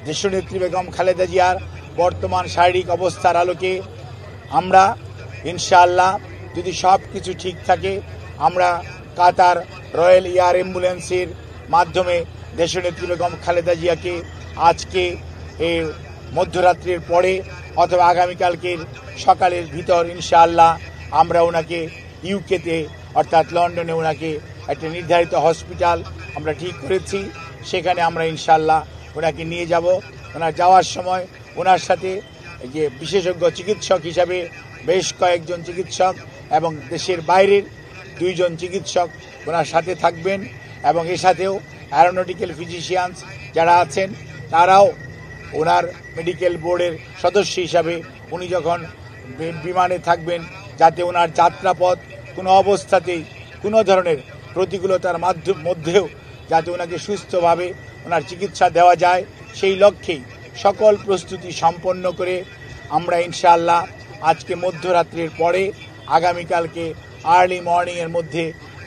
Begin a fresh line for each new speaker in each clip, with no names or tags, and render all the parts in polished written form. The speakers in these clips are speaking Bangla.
দেশনেত্রী বেগম খালেদা জিয়ার বর্তমান শারীরিক অবস্থার আলোকে আমরা ইনশাআল্লাহ যদি সব কিছু ঠিক থাকে আমরা কাতার রয়্যাল এয়ার অ্যাম্বুলেন্সের মাধ্যমে দেশনেত্রী বেগম খালেদা জিয়াকে আজকে এই মধ্যরাত্রির পরে অথবা আগামীকালকের সকালের ভিতর ইনশাআল্লাহ আমরা ওনাকে ইউকেতে অর্থাৎ লন্ডনে ওনাকে একটা নির্ধারিত হসপিটাল আমরা ঠিক করেছি, সেখানে আমরা ইনশাআল্লাহ ওনাকে নিয়ে যাব। ওনার যাওয়ার সময় ওনার সাথে যে বিশেষজ্ঞ চিকিৎসক হিসাবে বেশ কয়েকজন চিকিৎসক এবং দেশের বাইরের 2 জন চিকিৎসক ওনার সাথে থাকবেন এবং এর সাথেও অ্যারোনটিক্যাল ফিজিশিয়ানস যারা আছেন তারাও ওনার মেডিকেল বোর্ডের সদস্য হিসাবে উনি যখন বিমানে থাকবেন যাতে ওনার যাত্রাপথ কোনো অবস্থাতেই কোনো ধরনের প্রতিকূলতার মধ্যেও যাতে ওনাকে সুস্থভাবে ওনার চিকিৎসা দেওয়া যায় সেই লক্ষ্যেই সকল প্রস্তুতি সম্পন্ন করে আমরা ইনশাআল্লাহ আজকে মধ্যরাত্রির পরে আগামীকালকে আর্লি মর্নিংয়ের মধ্যে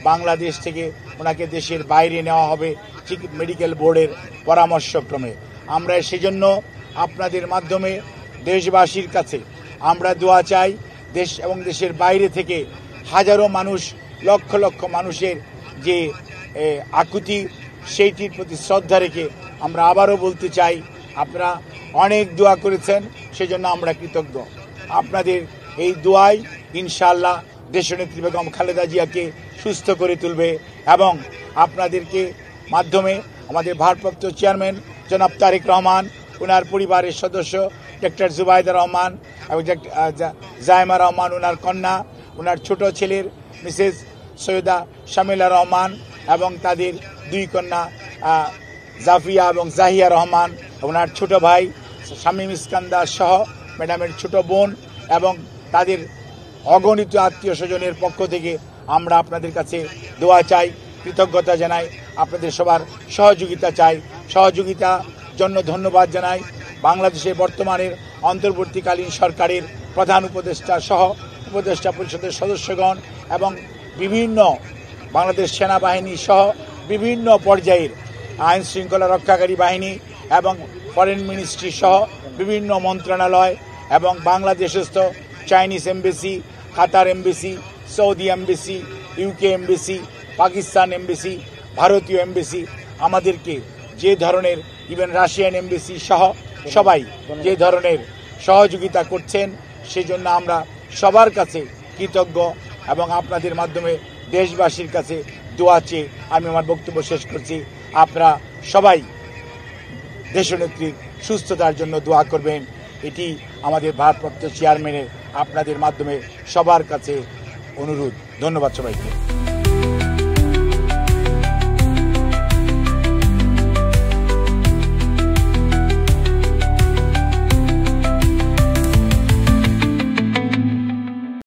বাংলাদেশ থেকে ওনাকে দেশের বাইরে নেওয়া হবে মেডিকেল বোর্ডের পরামর্শক্রমে। আমরা সেজন্য আপনাদের মাধ্যমে দেশবাসীর কাছে আমরা দোয়া চাই। দেশ এবং দেশের বাইরে থেকে হাজারো মানুষ, লক্ষ লক্ষ মানুষের যে আকুতি সেইটির প্রতি শ্রদ্ধা রেখে আমরা আবারও বলতে চাই আপনারা অনেক দোয়া করেছেন, সেজন্য আমরা কৃতজ্ঞ। আপনাদের এই দোয়াই ইনশাআল্লাহ দেশনেত্রী বেগম খালেদা জিয়াকে সুস্থ করে তুলবে এবং আপনাদেরকে মাধ্যমে আমাদের ভারপ্রাপ্ত চেয়ারম্যান জনাব তারেক রহমান, ওনার পরিবারের সদস্য ডক্টর জুবাইদা রহমান এবং জায়মা রহমান, ওনার কন্যা, ওনার ছোট ছেলের মিসেস সৈয়দা শামিলা রহমান এবং তাদের 2 কন্যা জাফিয়া এবং জাহিয়া রহমান, ওনার ছোট ভাই শামীম ইস্কান্দার সহ ম্যাডামের ছোট বোন এবং তাদের অগণিত আত্মীয় স্বজনের পক্ষ থেকে আমরা আপনাদের কাছে দোয়া চাই, কৃতজ্ঞতা জানাই, আপনাদের সবার সহযোগিতা চাই। সহযোগিতার জন্য ধন্যবাদ জানাই বাংলাদেশের বর্তমানের অন্তর্বর্তীকালীন সরকারের প্রধান উপদেষ্টা সহ উপদেষ্টা পরিষদের সদস্যগণ এবং বিভিন্ন বাংলাদেশ সেনাবাহিনী সহ বিভিন্ন পর্যায়ের আইন শৃঙ্খলা রক্ষাকারী বাহিনী এবং ফরেন মিনিস্ট্রি সহ বিভিন্ন মন্ত্রণালয় এবং বাংলাদেশস্থ Chinese embassy, Qatar embassy, Saudi embassy, UK embassy, Pakistan embassy, ভারতীয় এমবেসি আমাদেরকে যে ধরনের, ইভেন রাশিয়ান এমবেসি সহ সবাই যে ধরনের সহযোগিতা করছেন সেজন্য আমরা সবার কাছে কৃতজ্ঞ এবং আপনাদের মাধ্যমে দেশবাসীর কাছে দোয়া চেয়ে আমি আমার বক্তব্য শেষ করছি। আপনারা সবাই দেশনেত্রীর সুস্থতার জন্য দোয়া করবেন, এটি আমাদের ভারপ্রাপ্ত চেয়ারম্যানের আপনাদের মাধ্যমে সবার কাছে অনুরোধ। ধন্যবাদ সবাইকে।